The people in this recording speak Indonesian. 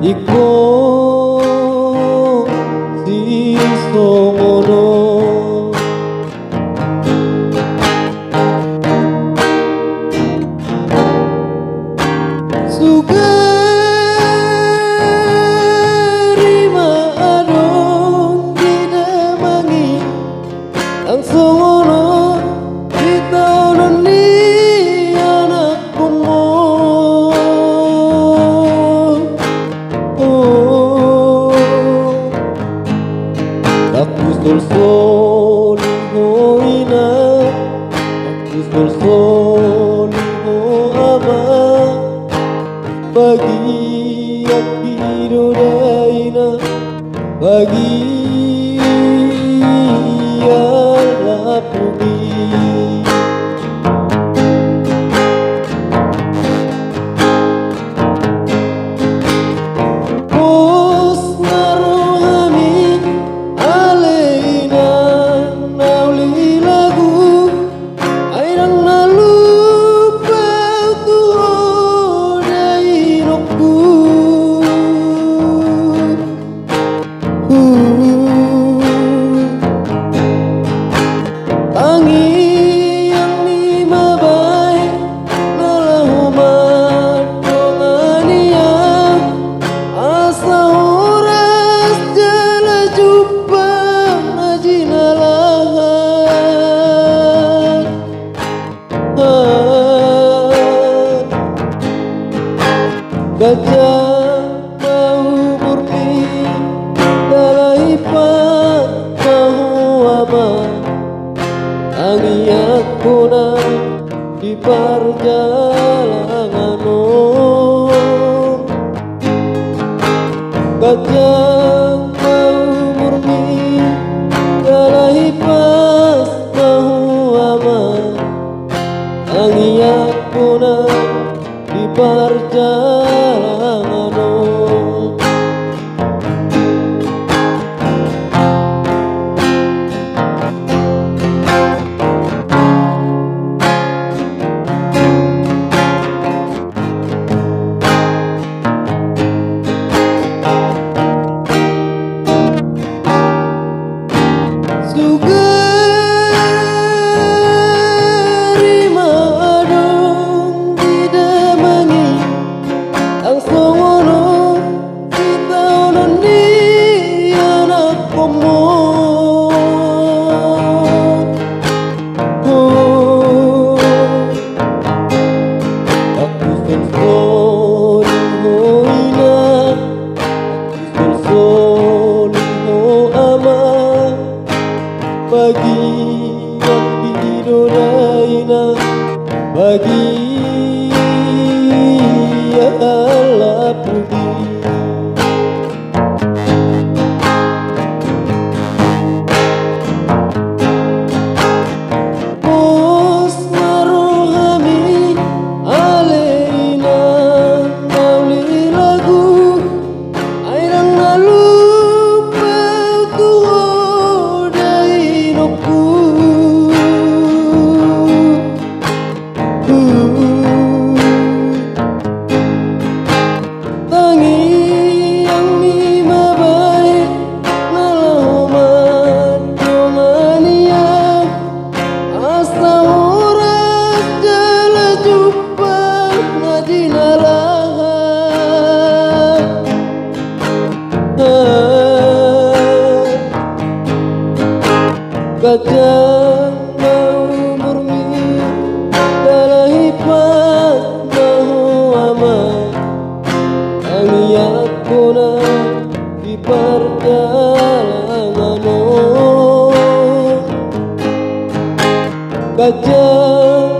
iko sisomono sugarima adong didamangi ang songono bitaw nun ni anak ko mo. Aku sol-soliho ina, aku sol-soliho ama, bagi akido daina, bagi ala pudi. Gajah mau murni dalaipan mau ama angi aku na di perjalanan Gajah mau murni dalaipan mau ama angi aku na di perjalanan bagi akido daina, bagi ala pudi. Pos narohami aleina nauli lagu airang nalupa tuho dainoku. Gajah mau murni dalaipan mau ama angi aku na di perjalanan Gajah